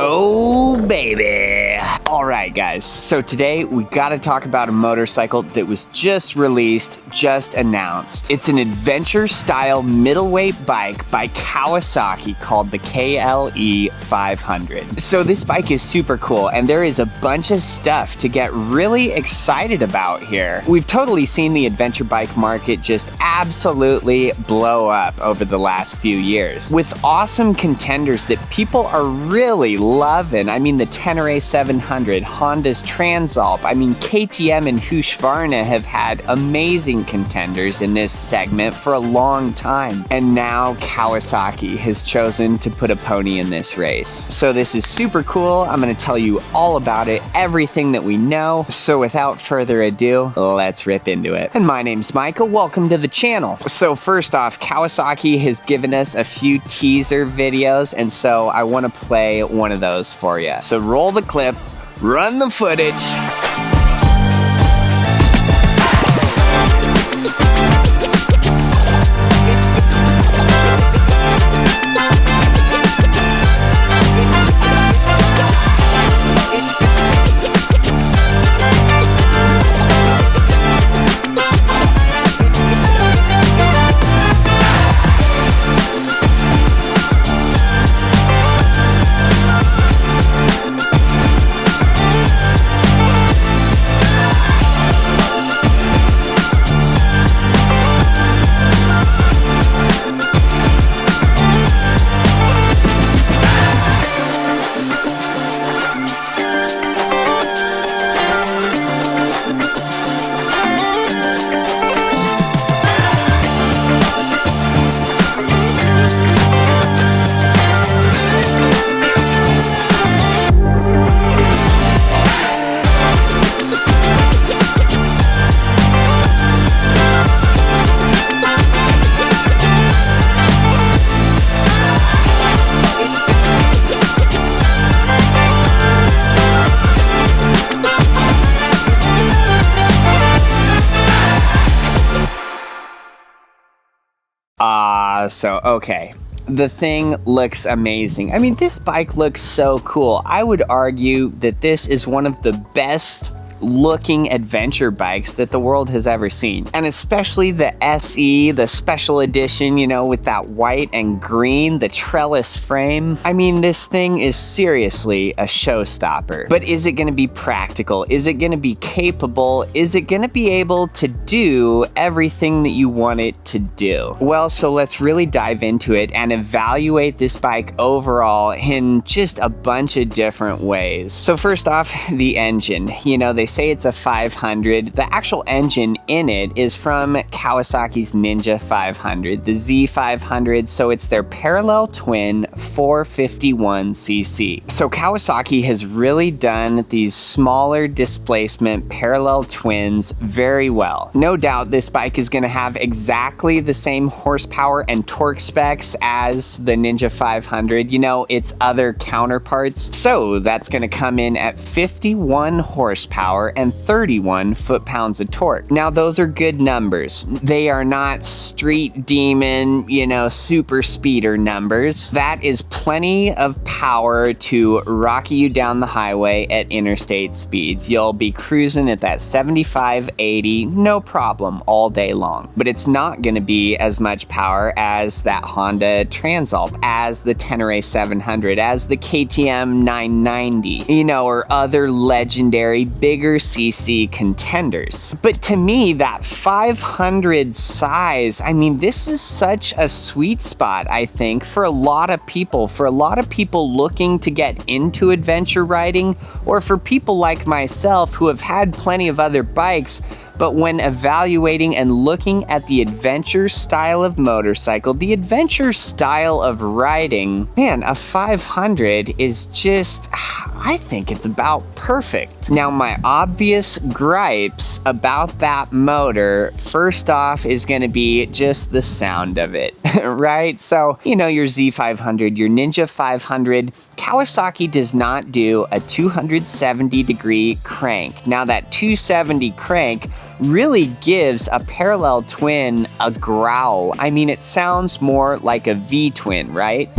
Oh, baby. All right, guys. So today we got to talk about a motorcycle that was just released, just announced. It's an adventure-style middleweight bike by Kawasaki called the KLE 500. So this bike is super cool, and there is a bunch of stuff to get really excited about here. We've totally seen the adventure bike market just absolutely blow up over the last few years, with awesome contenders that people are really loving. I mean, the Tenere 700, Honda's Transalp. I mean, KTM and Husqvarna have had amazing contenders in this segment for a long time. And now Kawasaki has chosen to put a pony in this race. So this is super cool. I'm going to tell you all about it, everything that we know. So without further ado, let's rip into it. And my name's Michael. Welcome to the channel. So first off, Kawasaki has given us a few teaser videos, and so I want to play one of those for you. So roll the clip, run the footage. Okay. The thing looks amazing. I mean, this bike looks so cool. I would argue that this is one of the best looking adventure bikes that the world has ever seen. And especially the SE, the special edition, you know, with that white and green, the trellis frame. I mean, this thing is seriously a showstopper. But is it gonna be practical? Is it gonna be capable? Is it gonna be able to do everything that you want it to do? Well, so let's really dive into it and evaluate this bike overall in just a bunch of different ways. So first off, the engine. You know, they say it's a 500. The actual engine in it is from Kawasaki's Ninja 500, the Z500, so it's their parallel twin 451cc. So Kawasaki has really done these smaller displacement parallel twins very well. No doubt this bike is going to have exactly the same horsepower and torque specs as the Ninja 500, you know, its other counterparts. So that's going to come in at 51 horsepower and 31 foot-pounds of torque. Now, those are good numbers. They are not street demon, you know, super speeder numbers. That is plenty of power to rocky you down the highway at interstate speeds. You'll be cruising at that 75, 80, no problem, all day long. But it's not going to be as much power as that Honda Transalp, as the Tenere 700, as the KTM 990, you know, or other legendary bigger CC contenders. But to me, that 500 size, I mean, this is such a sweet spot, I think, for a lot of people looking to get into adventure riding, or for people like myself who have had plenty of other bikes, but when evaluating and looking at the adventure style of motorcycle, the adventure style of riding, man, a 500 is just, I think it's about perfect. Now, my obvious gripes about that motor, first off, is going to be just the sound of it, right? So, you know, your Z500, your Ninja 500, Kawasaki does not do a 270-degree crank. Now, that 270 crank really gives a parallel twin a growl. I mean, it sounds more like a V-twin, right?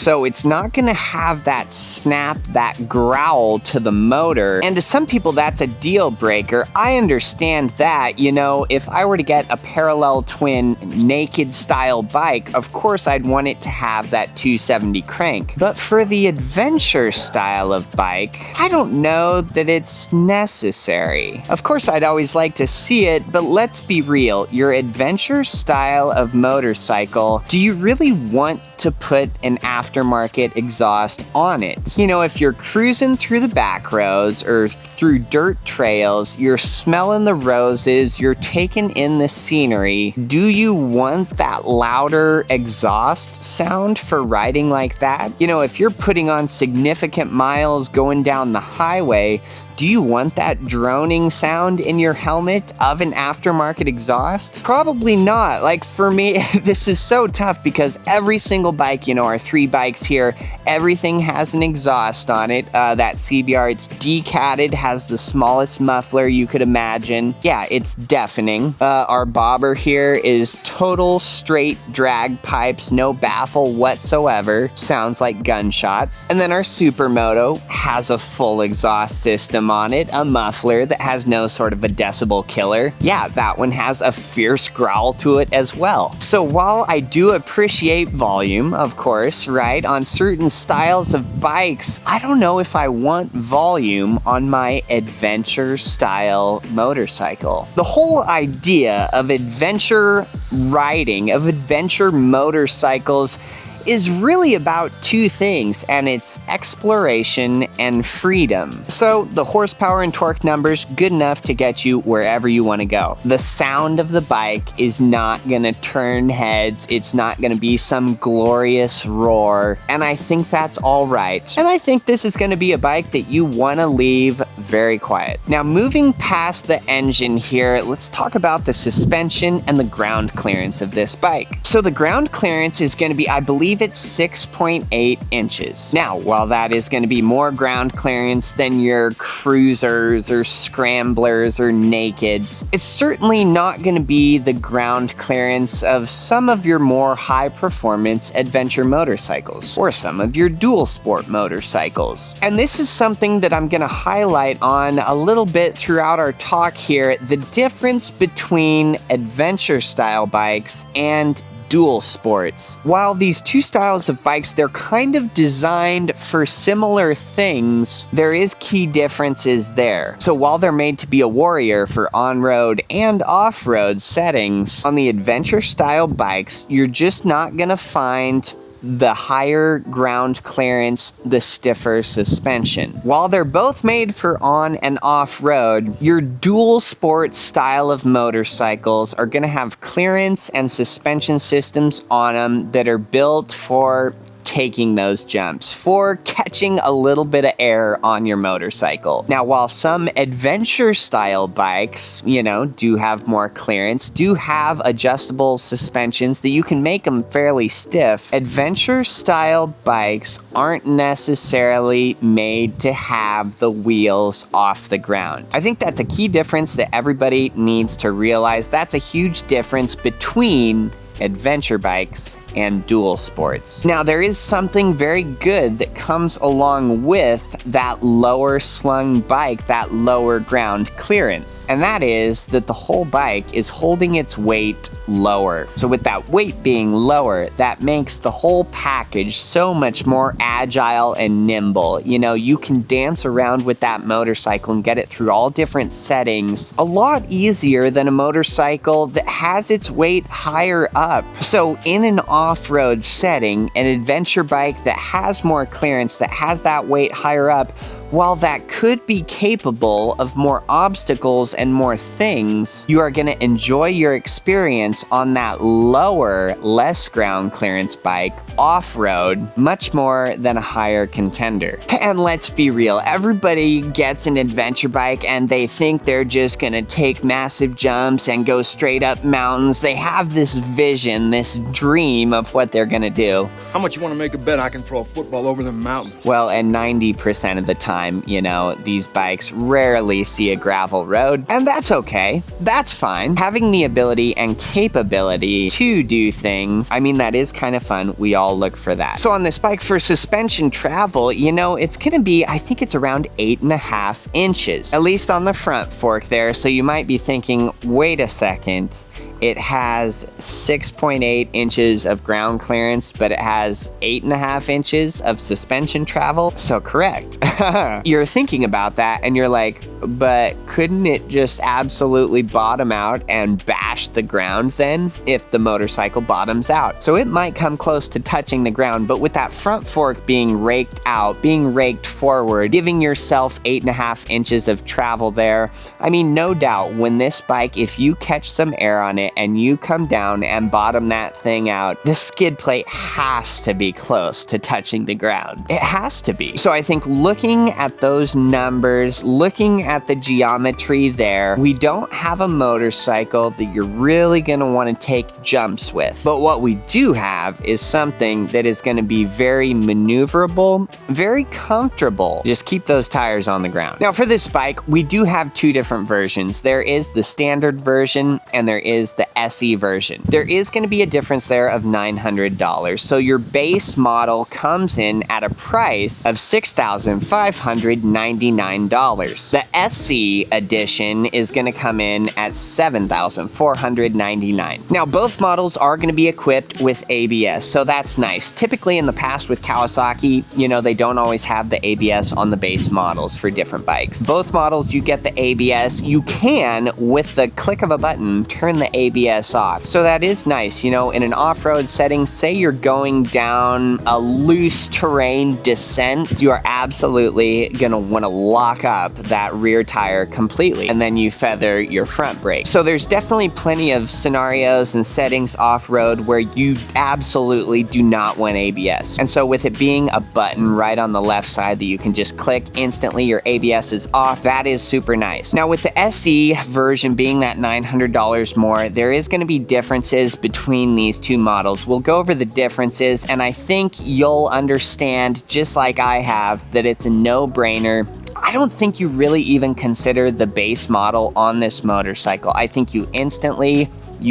So it's not gonna have that snap, that growl to the motor. And to some people, that's a deal breaker. I understand that. You know, if I were to get a parallel twin naked style bike, of course I'd want it to have that 270 crank. But for the adventure style of bike, I don't know that it's necessary. Of course, I'd always like to see it, but let's be real. Your adventure style of motorcycle, do you really want to put an aftermarket exhaust on it? You know, if you're cruising through the back roads or through dirt trails, you're smelling the roses, you're taking in the scenery, do you want that louder exhaust sound for riding like that? You know, if you're putting on significant miles going down the highway, do you want that droning sound in your helmet of an aftermarket exhaust? Probably not. Like for me, this is so tough because every single bike, you know, our 3 bikes here, everything has an exhaust on it. That CBR, it's decatted, has the smallest muffler you could imagine. Yeah, it's deafening. Our bobber here is total straight drag pipes, no baffle whatsoever. Sounds like gunshots. And then our Supermoto has a full exhaust system on it, a muffler that has no sort of a decibel killer. Yeah, that one has a fierce growl to it as well. So while I do appreciate volume, of course, right, on certain styles of bikes, I don't know if I want volume on my adventure style motorcycle. The whole idea of adventure riding, of adventure motorcycles, is really about 2 things, and it's exploration and freedom. So the horsepower and torque numbers, good enough to get you wherever you want to go. The sound of the bike is not gonna turn heads, it's not gonna be some glorious roar, and I think that's all right. And I think this is gonna be a bike that you wanna leave very quiet. Now, moving past the engine here, let's talk about the suspension and the ground clearance of this bike. So the ground clearance is gonna be, I believe, it's 6.8 inches. Now, while that is going to be more ground clearance than your cruisers or scramblers or nakeds, it's certainly not going to be the ground clearance of some of your more high performance adventure motorcycles or some of your dual sport motorcycles. And this is something that I'm going to highlight on a little bit throughout our talk here, the difference between adventure style bikes and dual sports. While these 2 styles of bikes, they're kind of designed for similar things, there is key differences there. So while they're made to be a warrior for on-road and off-road settings, on the adventure style bikes, you're just not gonna find the higher ground clearance, the stiffer suspension. While they're both made for on and off-road, your dual sport style of motorcycles are gonna have clearance and suspension systems on them that are built for taking those jumps, for catching a little bit of air on your motorcycle. Now, while some adventure style bikes, you know, do have more clearance, do have adjustable suspensions that you can make them fairly stiff, adventure style bikes aren't necessarily made to have the wheels off the ground. I think that's a key difference that everybody needs to realize. That's a huge difference between adventure bikes and dual sports. Now, there is something very good that comes along with that lower slung bike, that lower ground clearance, and that is that the whole bike is holding its weight lower. So with that weight being lower, that makes the whole package so much more agile and nimble. You know, you can dance around with that motorcycle and get it through all different settings a lot easier than a motorcycle that has its weight higher up. So in an off-road setting, an adventure bike that has more clearance, that has that weight higher up, while that could be capable of more obstacles and more things, you are going to enjoy your experience on that lower, less ground clearance bike off-road much more than a higher contender. And let's be real, everybody gets an adventure bike and they think they're just going to take massive jumps and go straight up mountains. They have this vision, this dream of what they're going to do. How much you want to make a bet I can throw a football over the mountains? Well, and 90% of the time, time, you know, these bikes rarely see a gravel road, and that's okay. That's fine. Having the ability and capability to do things, I mean, that is kind of fun. We all look for that. So on this bike for suspension travel, you know, it's gonna be, I think it's around 8.5 inches, at least on the front fork there. So you might be thinking, wait a second, it has 6.8 inches of ground clearance, but it has 8.5 inches of suspension travel. So correct. You're thinking about that and you're like, but couldn't it just absolutely bottom out and bash the ground then if the motorcycle bottoms out? So it might come close to touching the ground, but with that front fork being raked out, being raked forward, giving yourself 8.5 inches of travel there, I mean, no doubt when this bike, if you catch some air on it and you come down and bottom that thing out, the skid plate has to be close to touching the ground. It has to be. So I think looking at those numbers, looking at the geometry there, we don't have a motorcycle that you're really gonna wanna take jumps with. But what we do have is something that is gonna be very maneuverable, very comfortable. Just keep those tires on the ground. Now for this bike, we do have two different versions. There is the standard version and there is the SE version. There is going to be a difference there of $900. So your base model comes in at a price of $6,599. The SE edition is going to come in at $7,499. Now both models are going to be equipped with ABS, so that's nice. Typically in the past with Kawasaki, you know, they don't always have the ABS on the base models for different bikes. Both models you get the ABS. You can, with the click of a button, turn the ABS off. So that is nice, you know, in an off-road setting, say you're going down a loose terrain descent, you are absolutely gonna wanna lock up that rear tire completely, and then you feather your front brake. So there's definitely plenty of scenarios and settings off-road where you absolutely do not want ABS. And so with it being a button right on the left side that you can just click instantly, your ABS is off, that is super nice. Now with the SE version being that $900 more, there is going to be differences between these two models. We'll go over the differences, and I think you'll understand, just like I have, that it's a no-brainer. I don't think you really even consider the base model on this motorcycle. I think you instantly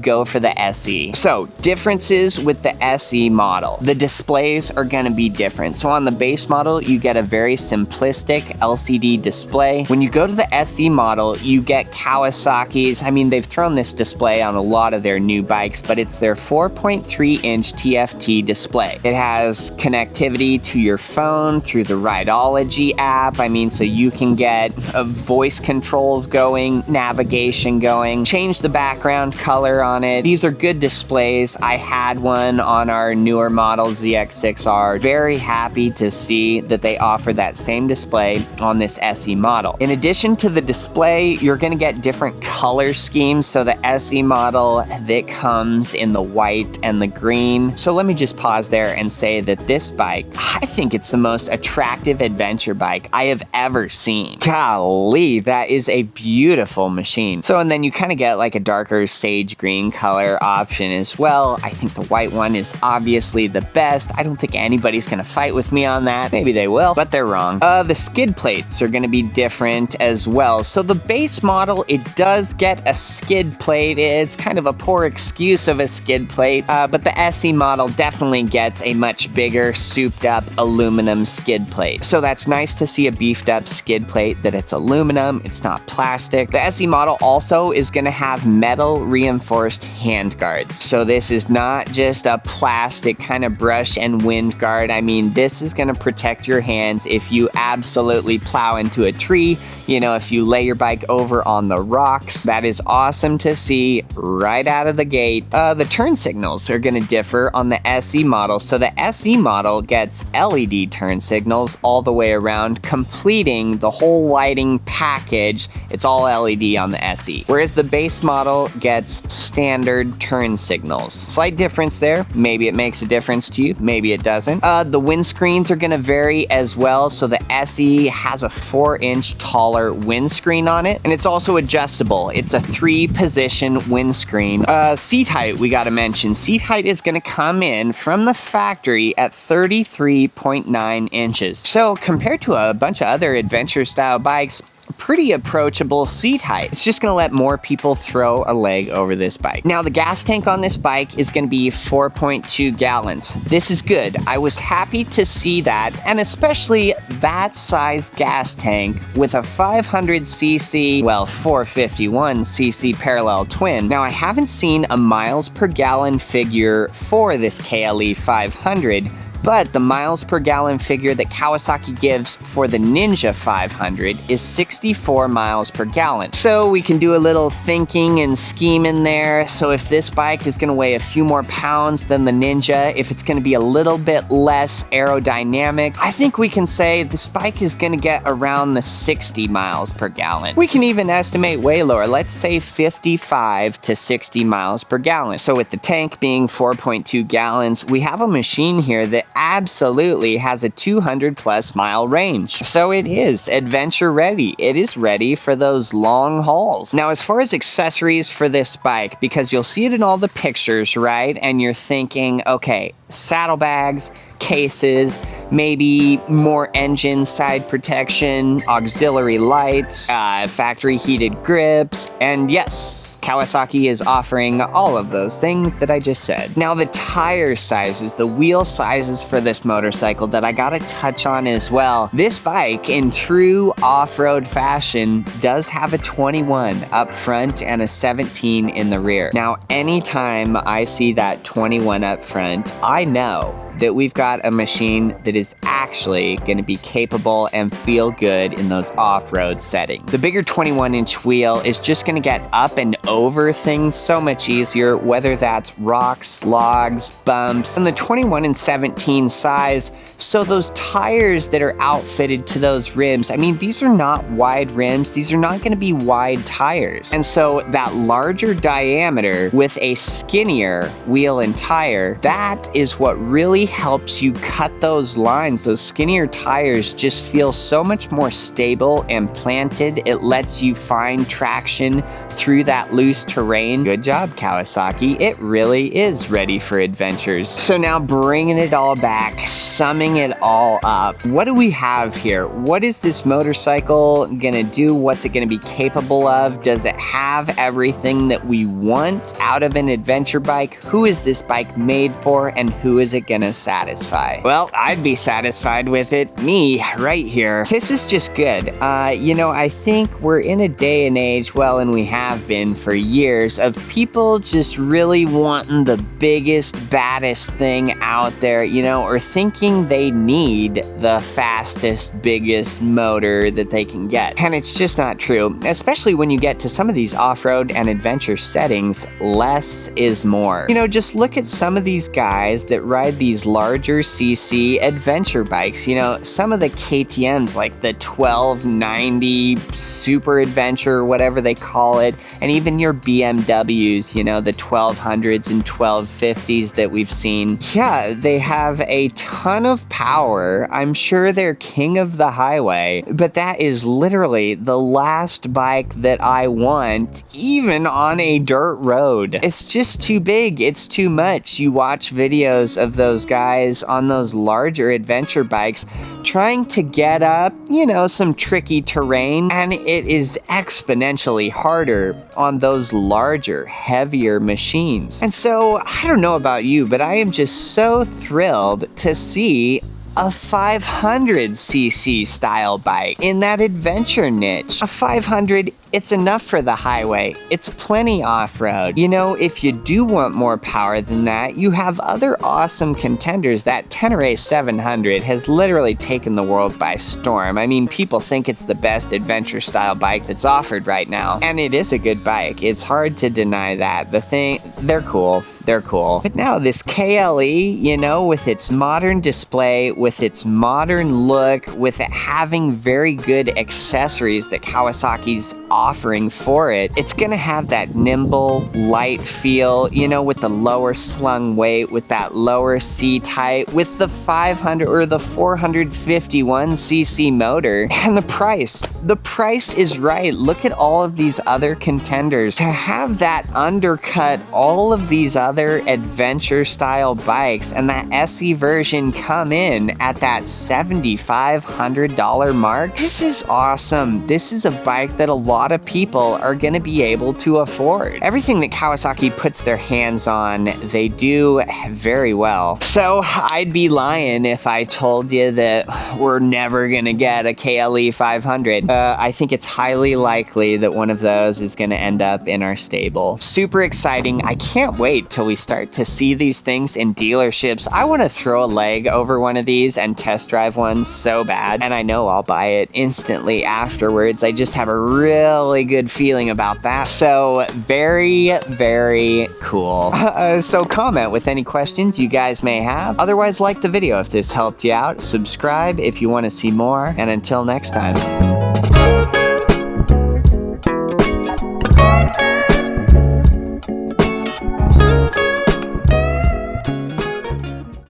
go for the SE. So differences with the SE model. The displays are gonna be different. So on the base model, you get a very simplistic LCD display. When you go to the SE model, you get Kawasaki's, I mean, they've thrown this display on a lot of their new bikes, but it's their 4.3-inch TFT display. It has connectivity to your phone through the Rideology app. I mean, so you can get voice controls going, navigation going, change the background color on it. These are good displays. I had one on our newer model ZX6R. Very happy to see that they offer that same display on this SE model. In addition to the display, you're gonna get different color schemes. So the SE model that comes in the white and the green. So let me just pause there and say that this bike, I think it's the most attractive adventure bike I have ever seen. Golly, that is a beautiful machine. So, and then you kind of get like a darker sage green color option as well. I think the white one is obviously the best. I don't think anybody's gonna fight with me on that. Maybe they will, but they're wrong. The skid plates are gonna be different as well. So the base model, it does get a skid plate. It's kind of a poor excuse of a skid plate, but the SE model definitely gets a much bigger, souped up aluminum skid plate. So that's nice to see a beefed up skid plate, that it's aluminum, it's not plastic. The SE model also is gonna have metal reinforced handguards. So this is not just a plastic kind of brush and wind guard. I mean, this is gonna protect your hands if you absolutely plow into a tree, you know, if you lay your bike over on the rocks. That is awesome to see right out of the gate. The turn signals are gonna differ on the SE model. So the SE model gets LED turn signals all the way around, completing the whole lighting package. It's all LED on the SE. Whereas the base model gets standard turn signals. Slight difference there. Maybe it makes a difference to you, maybe it doesn't. The windscreens are gonna vary as well. So the SE has a 4-inch taller windscreen on it, and it's also adjustable. It's a 3-position windscreen. Seat height, we gotta mention. Seat height is gonna come in from the factory at 33.9 inches. So compared to a bunch of other adventure style bikes, pretty approachable seat height. It's just gonna let more people throw a leg over this bike. Now the gas tank on this bike is gonna be 4.2 gallons. This is good. I was happy to see that, and especially that size gas tank with a 500cc, well, 451cc parallel twin. Now I haven't seen a miles per gallon figure for this KLE 500, but the miles per gallon figure that Kawasaki gives for the Ninja 500 is 64 miles per gallon. So we can do a little thinking and scheming there. So if this bike is gonna weigh a few more pounds than the Ninja, if it's gonna be a little bit less aerodynamic, I think we can say this bike is gonna get around the 60 miles per gallon. We can even estimate way lower, let's say 55 to 60 miles per gallon. So with the tank being 4.2 gallons, we have a machine here that absolutely has a 200+ mile range. So it is adventure ready. It is ready for those long hauls. Now, as far as accessories for this bike, because you'll see it in all the pictures, right? And you're thinking, okay, saddlebags, cases, maybe more engine side protection, auxiliary lights, factory heated grips, and yes, Kawasaki is offering all of those things that I just said. Now the tire sizes, the wheel sizes for this motorcycle that I gotta touch on as well. This bike, in true off-road fashion, does have a 21 up front and a 17 in the rear. Now anytime I see that 21 up front, I know that we've got a machine that is actually going to be capable and feel good in those off-road settings. The bigger 21-inch wheel is just going to get up and over things so much easier, whether that's rocks, logs, bumps, and the 21 and 17 size. So those tires that are outfitted to those rims, I mean, these are not wide rims. These are not going to be wide tires. And so that larger diameter with a skinnier wheel and tire, that is what really helps you cut those lines. Those skinnier tires just feel so much more stable and planted. It lets you find traction through that loose terrain. Good job, Kawasaki. It really is ready for adventures. So now bringing it all back, summing it all up, what do we have here? What is this motorcycle gonna do? What's it gonna be capable of? Does it have everything that we want out of an adventure bike? Who is this bike made for, and who is it gonna satisfy? Well, I'd be satisfied with it. Me, right here. This is just good. You know, I think we're in a day and age, well, and we have been for years, of people just really wanting the biggest, baddest thing out there, you know, or thinking they need the fastest, biggest motor that they can get. And it's just not true, especially when you get to some of these off-road and adventure settings. Less is more. You know, just look at some of these guys that ride these larger CC adventure bikes. You know, some of the KTMs, like the 1290 Super Adventure, whatever they call it, and even your BMWs, you know, the 1200s and 1250s that we've seen. Yeah, they have a ton of power. I'm sure they're king of the highway, but that is literally the last bike that I want, even on a dirt road. It's just too big. It's too much. You watch videos of those guys on those larger adventure bikes trying to get up, you know, some tricky terrain, and it is exponentially harder on those larger, heavier machines. And so, I don't know about you, but I am just so thrilled to see a 500cc style bike in that adventure niche. A 500, it's enough for the highway. It's plenty off-road. You know, if you do want more power than that, you have other awesome contenders. That Tenere 700 has literally taken the world by storm. I mean, people think it's the best adventure style bike that's offered right now. And it is a good bike. It's hard to deny that. They're cool. They're cool. But now this KLE, you know, with its modern display, with its modern look, with it having very good accessories that Kawasaki's offering for it. It's gonna have that nimble, light feel, you know, with the lower slung weight, with that lower seat height, with the 500 or the 451cc motor, and the price. The price is right. Look at all of these other contenders. To have that undercut all of these other adventure style bikes and that SE version come in at that $7,500 mark, this is awesome. This is a bike that a lot of people are gonna be able to afford. Everything that Kawasaki puts their hands on, they do very well. So I'd be lying if I told you that we're never gonna get a KLE 500. I think it's highly likely that one of those is gonna end up in our stable. Super exciting. I can't wait till we start to see these things in dealerships. I wanna throw a leg over one of these and test drive one so bad, and I know I'll buy it instantly afterwards. I just have a really good feeling about that. So very, very cool. So comment with any questions you guys may have. Otherwise, like the video if this helped you out. Subscribe if you want to see more. And until next time.